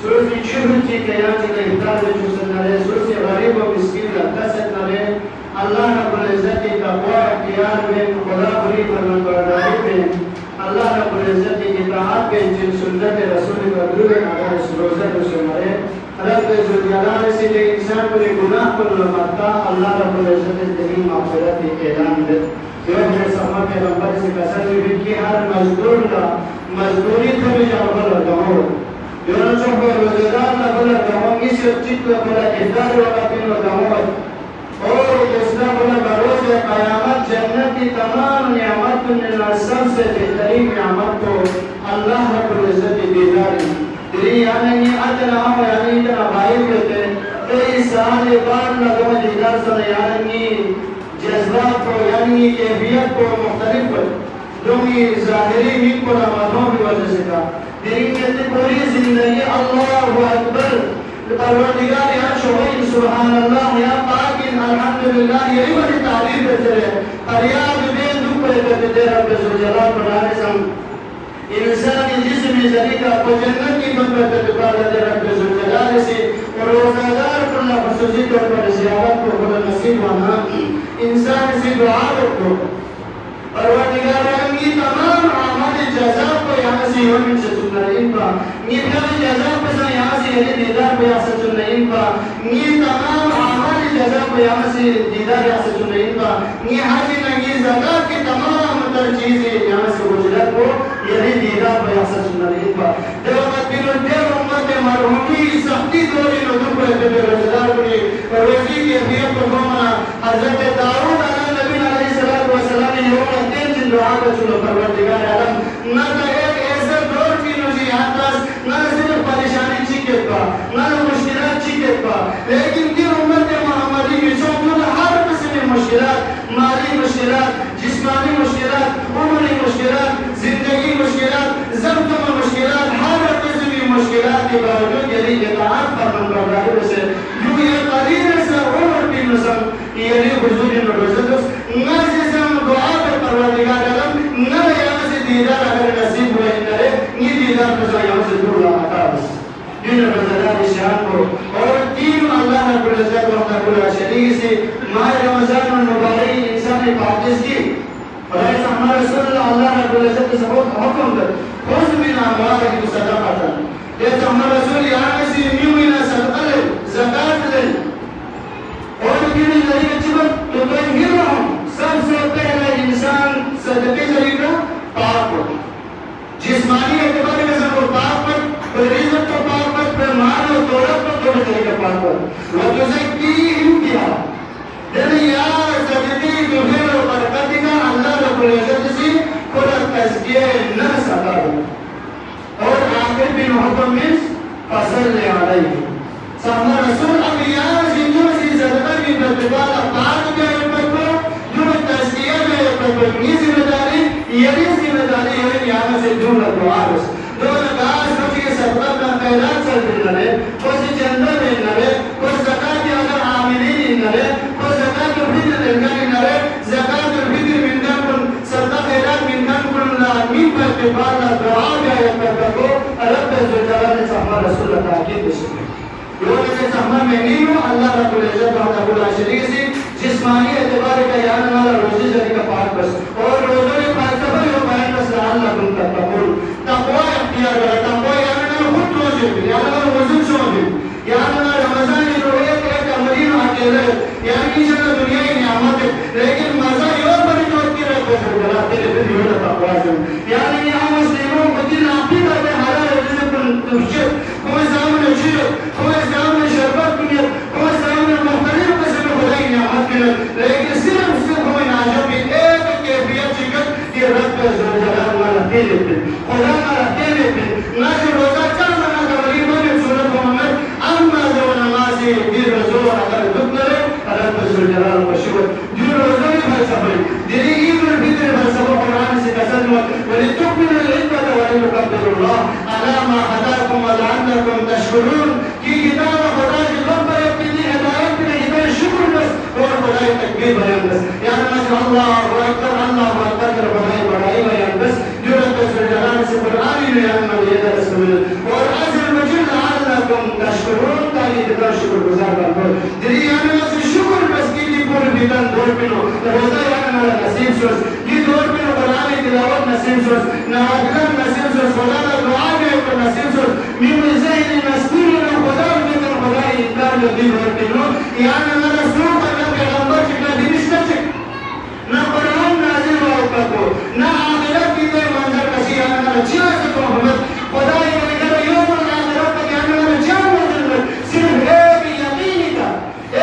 سوزی چهوتی که یعنی که افتاد جوزن نره سوزی غریب و مسکین لکست نره الله رب العزت تقوی اختیار بین خدا بری فرمانبرداری بین الله رب العزت اطاعت بین جن سنت رسول قدر اگر روزه بشماره رب ذوالجلال سے جو انسان پر گناہ پر لمتا اللہ رب العزت دین مغفرت اعلان دے جو ہے سما پیغمبر سے قسم بھی کہ ہر مزدور لا مزدوری تو جواب لگاؤ جو نہ چوک روزگار نہ بلا گاؤں کی سے چت بلا ادار والا پن لگاؤ اور اسلام بلا بروز قیامت جنت کی تمام نعمت میں سب سے بہترین نعمت کو اللہ رب العزت دیداری يعني أدنى أو يعني إذا غايب كي سال بعد لقوم الإدار سنة يعني جذبات يعني كيفيات مختلفة دومي ظاهري من كل أمامه بوجهه دين كتبوري زندگي الله أكبر الپروردگار يا شوين سبحان الله يا باقين الحمد لله يريد تعليم بتره فرياد بين دوبر بتره رب الجلال بناره سم इंसान जिसम ज़रीका को जन्नत की बरकत इबादत रब ज़ुल्जलाल से और रोज़ादार पर खुसूसी तौर पर ज़ियारत को खुदा नसीब बना इंसान से दुआ रखो परवरदिगार की तमाम अमाल जज़ा को यहाँ से हम से सुनना इनका ये तमाम जज़ा को यहाँ से ये दीदार को यहाँ से सुनना इनका ये तमाम अमाल जज़ा को यहाँ से दीदार यहाँ से सुनना इनका ये हाजी नगी ज़कात की तमाम चीज़ें यहाँ से गुजरत को यही दीदार को यहाँ से सुनना इनका देवता बिनु देव उम्मत मरहूमी सख्ती दोरी नदुर को ऐसे बेरोज़गार को रोज़ी की अभियत को घुमाना हज़रत दाऊद अलैहिस्सलाम ने योग तीन दिन दुआ का चुनो परवरदिगार आलम न तो एक ऐसे दौर की मुझे याद न सिर्फ परेशानी चिके का न मुश्किलात चिके का लेकिन की उम्मत मोहम्मदी की चौकुल हर किस्म की मुश्किलात माली मुश्किलात जिस्मानी मुश्किलात उम्री मुश्किलात जिंदगी मुश्किलात ज़ब्त मुश्किलात हर किस्म की मुश्किलात के बावजूद यदि इताअत फरमाबरदारी से यूं ये करीब से उम्र की नस्ल ये हुजूर नबी नज़म दुआ पर परवरदिगार आलम न यहाँ से दीदार अगर नसीब हुए करे ये दीदार को यहाँ से दूर लाता बस दिन रमज़ान शान को और तीन अल्लाह रब्बुल इज़्ज़त व तआला शरीक से माह रमज़ान मुबारक इंसान ने पाकिस की और ऐसा हमारा रसूल अल्लाह रब्बुल इज़्ज़त से बहुत हुक्म दे खुद बिना अमवाल की सदका कर जैसे हमारा रसूल यहाँ से न्यू बिना सदका ले ज़कात ले और फिर नहीं जीवन तो हिर रहा हूँ सबसे पहले इंसान सदके तरीका पाक हो जिस्मानी एतबार के सब पाक पर फिर रिज़्क़ तो पाक पर फिर माल और दौलत पर दोनों तरीके पाक पर वो तुझे की किया यदि यार सदके जो है वो बरकत का अल्लाह रब्बुल इज़्ज़त से खुदा तज़किया नफ्स अता हो और आखिर बिन हुक्म में फज़ल अलैहि सामने रसूल अब यार जिंदगी से सदका की प्रतिबाद पाक के ऊपर को जो तज़किया में ये जिम्मेदारी यही जिम्मेदारी है यहाँ से जो दुआ बस जो नकाश बच्चे के सदका का खैरात चल रहे हैं कुछ चंदा में नरे कुछ ज़कात के अगर आमिलीन नरे कुछ ज़कात के फिर लंगा नरे ज़कात के फिर मिंदा कुन सदका खैरात मिंदा कुन लामीन पर प्रतिबाद दुआ का पर को रब ज़ुल्जलाल ने हमारा रसूल ताकीद किया लोग ऐसे समझ में नहीं हो अल्लाह रब्बुल इज़्ज़त व तआला शरीक से जिस्मानी एतबार का याद वाला रोज़ी जरी का पाक बस और रोज़ों में फालसफा हो पाए बस अल्लाह तक़ब्बुल तक़वा इख्तियार करो तक़वा यानी ना खुद रोज़े यानी ना वज़न शोधे यानी ना रमज़ान की रोज़े एक अमरीन अकेले यानी कि जब दुनिया की नियामत है लेकिन मज़ा ये बड़ी चोट की रखो जरा तेरे पे ये तक़वा से यानी यहाँ मुस्लिमों को दिन आपकी करते हरा रोज़े से तुझे कोई सामने चिर कोई सामने शरबत पिए कोई सामने मुख्तलिफ किस्म के खुदाई नियामत के लेकिन सिर्फ कोई नाजो भी एक कैफियत चिकन कि रब ज़ुल्जलाल वाला तेरे पे खुदा वाला तेरे पे ना जो रोज़ा चार महीना का गरीब ने सूरत मोहम्मद अम्मा जो नमाज़ी फिर रोज़ो अगर दुख करे रब ज़ुल्जलाल को शुक्र जो रोज़ो ही फलसफे दिली ईद उल फितर फलसफा कुरान से कसम वलितुकमिलु इद्दत वलितुकब्बिरुल्लाह अला मा हदाकुम वलअल्लकुम तशकुरून कि किताब खुदा की रब पर अपनी हिदायत पे इधर शुक्र बस और खुदाई तकबीर बयान बस या अल्लाहु अकबर बढ़ाई बयान बस जो रब ज़ुल्जलाल से कुरान में हम ये दर्स मिल और अज़ल मजल अल्लाह पिनो रोजा याना ना नसीब सोस ये दौर पिनो कुरान तिलावत नसीब सोस नवाज़ नसीब सोस खुदा का दुआ में को नसीब सोस मिन ज़हन मस्तीन ना खुदा में तो खुदा इनकार जो दिन दौर पिनो याना ना रसूल अल्लाह पैगंबर चिका दिनिश्ता चिक ना कुरान नाज़िल हुआ को ना आखिरत की कोई मंजर कसी याना ना चिया से तो मोहम्मद खुदा ये वगैरह योग और आखिरत का याना ना जान मंजर सिर्फ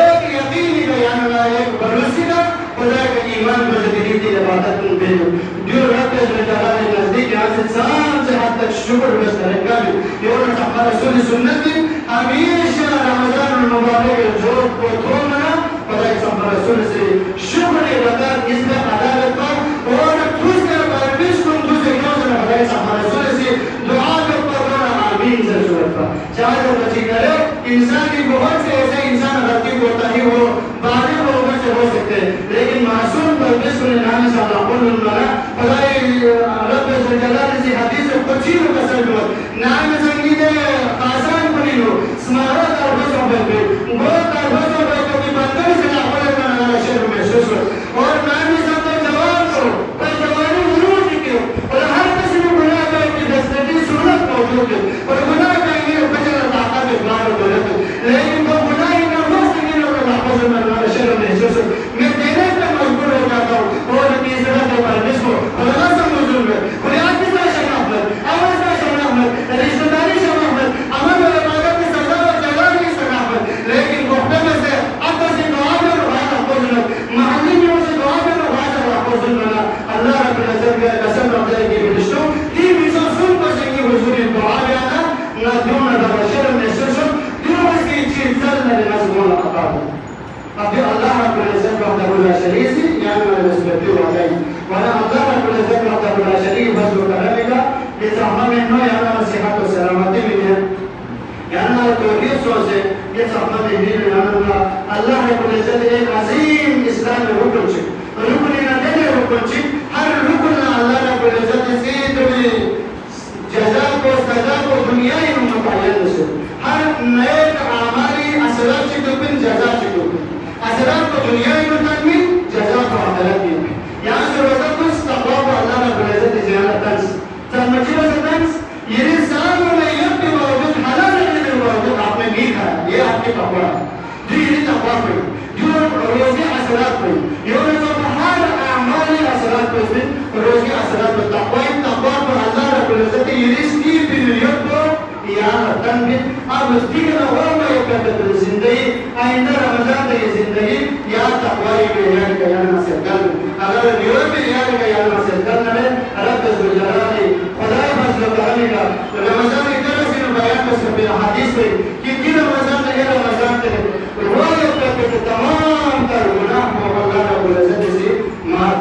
एक यकीनी का याना ना एक भरोसे का खुदा का ईमान को जदीद इबादत में भेजो जो रब के जलाल नजदीक यहाँ से सांस हाथ तक शुक्र बस करेगा ये और हमारा रसूल सुन्नत हमेशा रमजान मुबारक जो को थोना खुदा के हमारा रसूल से शुक्र अदा इसमें अदालत पर और दूसरे परवेश को दूसरे रोज में खुदा के हमारा रसूल से दुआ के ऊपर आमीन जरूरत का चाहे वो बची करे इंसान की बहुत से ऐसे इंसान गलती होता ही वो बाहरी लोगों से हो सकते हैं लेकिन मासूम परवेश को नाम से अल्लाह खुदा रब जलाल से हदीस कुछ ही का सर्व नाम संगीत आसान बनी हो स्मारक और बसों पे वो कर बसों पे कभी बंदर से ना बोले ना शहर में सोच और नाम सब जवाब करो पर जवानी जरूर क्यों और हर किसी को गुनाह का एक दस्तगी सूरत मौजूद है और गुनाह करेंगे बचना ताकत है बाहर गलत लेकिन वो गुनाह ही ना हो सके और वापस में शहर में सोच मैं देने पे मजबूर हो जाता हूं और तीसरा के परमेश को अल्लाह से मौजूद है बुनियाद की शनाख्त आवाज का शनाख्त रिश्तेदारी शनाख्त अमल और इबादत की सजा और जलाल की शनाख्त लेकिन वक्त में से अब से दुआ में रुवाया आपको जनाब महल्ली में से दुआ में रुवाया आपको जनाब अल्लाह रब इज्जत का कसम रखते हैं कि बिल्कुल तीन विषय सुन पर से की हुजूर दुआ में आना ना क्यों ना बशर में सुन क्यों इसकी चीज चल ना नजमों लगा अभी अल्लाह रब इज्जत का अब्दुल्ला शरीफ यानी मैं नस्बती हो गई वाला अल्लाह रब इज्जत का अब्दुल्ला शरीफ बस जो करेगा ये हम में नो यानी सेहत और सलामती में है यानी तौहीद सोचे ये हम में भी यानी अल्लाह रब इज्जत एक अजीम इस्लाम में रुकन है रुकन ना देने रुकन है हर रुकन अल्लाह रब इज्जत से तुम्हें जज़ा को सजा को दुनिया ही में मुतयन से हर नए अमाली असरात से तुम जज़ा से तुम असरात को दुनिया ही में तकमील जज़ा को आखिरत में यहाँ से रोज़ा कुछ तक़वा को अल्लाह रब इज्जत ज़ियारत तंस तमजीब से तंस ये इंसान में यह के बावजूद हलाल रहने के बावजूद आपने नहीं खाया ये आपके तक़वा है जो ये तक़वा पे जो रोज़े असरात पे ये जो हर अमाली असरात पे रोज़े असरात पे तक़वा पर अल्लाह रब इज्जत ये रिस्की बिनियत को यहाँ तन भी अब ठीक ना हो मैं ये कहते हैं जिंदगी आइंदा रमजान की जिंदगी या तक़वा के यार का यार से कर अगर न्यूर में यार का यार से कर ना रब जलाली खुदा फजल करने का रमजान की तरह से बयान कर सकते हैं हदीस में कि रमजान है रमजान के रोज के तमाम तर गुनाह को अल्लाह रब इज्जत से माफ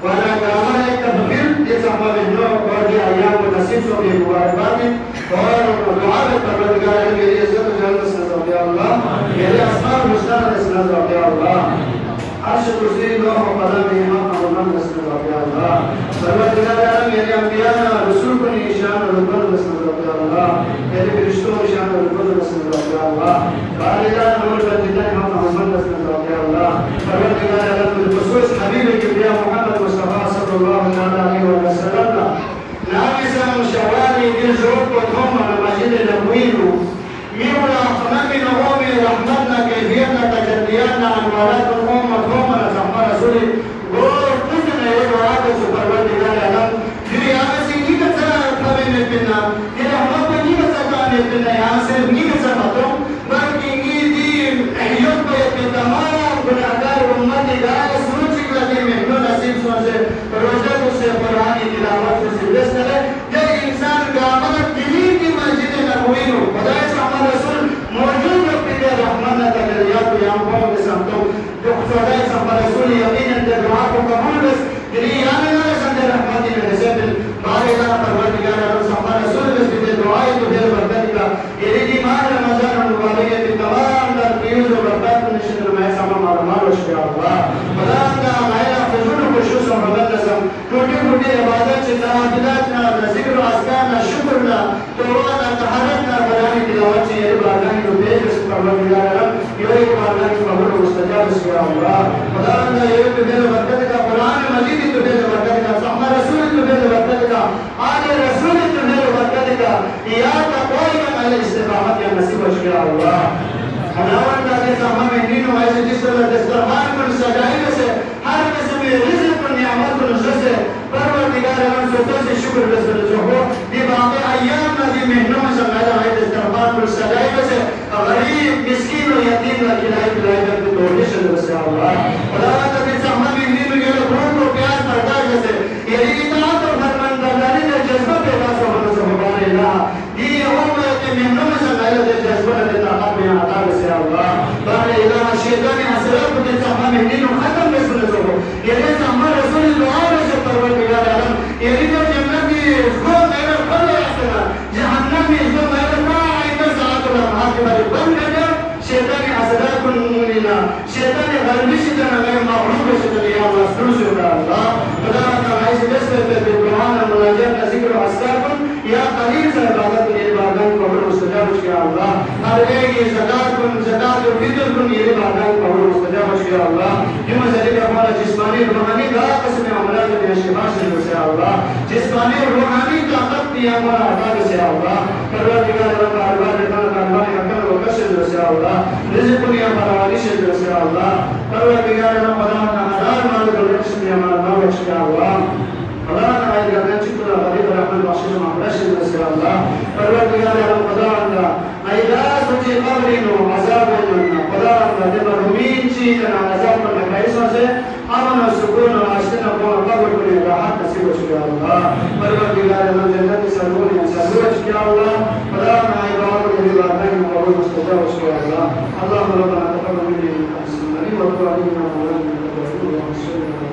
वाला कामना एक तबदील जैसा हमारे नो और ये अयाम को नसीब हो गई मुबारकबाद और दुआ में परवरदिगार मेरी इज्जत और जन्नत से नज़र या अल्लाह मेरे अस्माल मुस्ताद से नज़र या अल्लाह अर्श कुर्सी लो कदम इमाम और मन से नज़र या अल्लाह परवरदिगार मेरे अंबिया रसूल को निशान और रुकन से नज़र या अल्लाह मेरे फरिश्तों निशान और रुकन से नज़र या अल्लाह वालिदा नूर का जितना इमाम मोहम्मद से नज़र या अल्लाह परवरदिगार अल्लाह खुसूस हबीब के प्रिय मोहम्मद मुस्तफा सल्लल्लाहु अलैहि वसल्लम نامسا شوالي دي زوج وثوما لمجد نبوينو ميولا خنامي نغومي رحمتنا كيفيتنا تجلياتنا عنوالات الأمة ثوما لسحما رسولي قول قسنا يدو عادة سبرود دلال علم جري آمسي نيكا سلا طبين البنا إلا حمد نيكا سكان البنا ياسر نيكا سكتم بلكي نيدي احيوت بيت تمام بنادار أمتي دائي سوچي لدي محنو نصيب سوچي روزة سے قرآنی تلاوت سے بسر ہے یہ انسان کا عمل دلی کی مسجد نبوی ہو خدا صلی رسول موجود رکھتے ہیں رحمت تجلیات یہاں قوم کے سمتوں جو خدا صلی رسول یقین اندر دعا کو قبول بس دلی یہاں میں سندر رحمتی میں رسید بارے اللہ پروردگار صلی رسول بس بھی دعائی تو دیر برکت کا یہ دی ماہ رمضان المبارک کی تمام در فیوز و برکت نشد رمائے ساما مارمال و شکر اللہ خدا اندہ مائلہ فضول و خشوص و حضر نسم ٹوٹی ٹوٹی عبادت سے تعادلات نا ذکر و اذکار نا شکر نا توبہ نا طہارت نا بیان تلاوت سے یہ بارگاہ میں پیش اس پروردگار رب یہ कोई मारना की कबूल मुस्तजाब से अल्लाह खुदा ने ये तुम्हें बरकत का कुरान मजीद तुम्हें बरकत का सल्लल्लाहु अलैहि रसूल तुम्हें बरकत का आले रसूल तुम्हें बरकत का या तक़वा का इस्तिकामत या नसीब हो अल्लाह हलावन का के सामने में नीनो ऐसे जिस तरह दस्तरखान को सजाए से हर किस्म के रिज़्क़ और नियामत को नज़र से परवरदिगार आलम सोता से शुक्र रसूल जो हो ये बातें अय्याम नदी महीनों में समाया है दस्तरखान को सजाए से गरीब मिस्कीन और यतीम का खिलाए पिलाए करके तोड़ने से रसूल अल्लाह खुदा के सामने में नीनो के लोगों को प्यार करता है जैसे ये इताअत और फरमानबरदारी का जज्बा पैदा होने से होगा इलाह ये उम्र के महीनों में समाया है जज्बा ने ताकत में आता है अल्लाह बारे इलाह शैतान असरफ के सामने में नीनो खत्म में सुन लो ये सामने रसूल दुआ से परवरदिगार आलम ये जो जन्नत की उसको मेरा फल है जहन्नम में जो मेरा ना आएगा साथ और हाथ के बारे बंद कर दो शैतान असरफ को नीना शैतान गलबी से ना मैं मारूफ से चले अल्लाह सुन सुन अल्लाह खुदा का ऐसे जैसे पे कुरान और मुनाजात का जिक्र अस्कार या कलील से इबादत के इबादत को मुस्तजाब हो अल्लाह हर एक ये ज़कात और फितर को ये इबादत को मुस्तजाब हो अल्लाह जो मज़ले का हमारा जिस्मानी रूहानी ला कसम अमलात के शिफा से अल्लाह जिस्मानी रूहानी ताकत दिया हमारा अता से अल्लाह परवरदिगार आलम का अरबाब रहमान का अरबाब अकल व कसर से अल्लाह रिज़्क़ दुनिया फरावानी से अल्लाह परवरदिगार आलम खुदा का हज़ार माल का रिज़्क़ दिया हमारा नाम से अल्लाह खुदा का आयत का चिकरा गरीब रहमान बख्शिश मामला से अल्लाह परवरदिगार आलम खुदा का आयदा सोचे कब्रिनो अज़ाब होना खुदा का जब रूमीन चीज़ ना अज़ाब पर कैसा से अमन और सुकून और आस्था को कब्र को राहत नसीब हो अल्लाह परवरदिगार आलम जन्नत से नूर या सरूज किया अल्लाह खुदा का इबादत के इबादत में कबूल मुस्तजाब हो अल्लाह अल्लाह रब्बना तक़ब्बल मिन्ना इन्नका अंतल समीउल अलीम व तब अलैना इन्नका अंतल तववाबुर रहim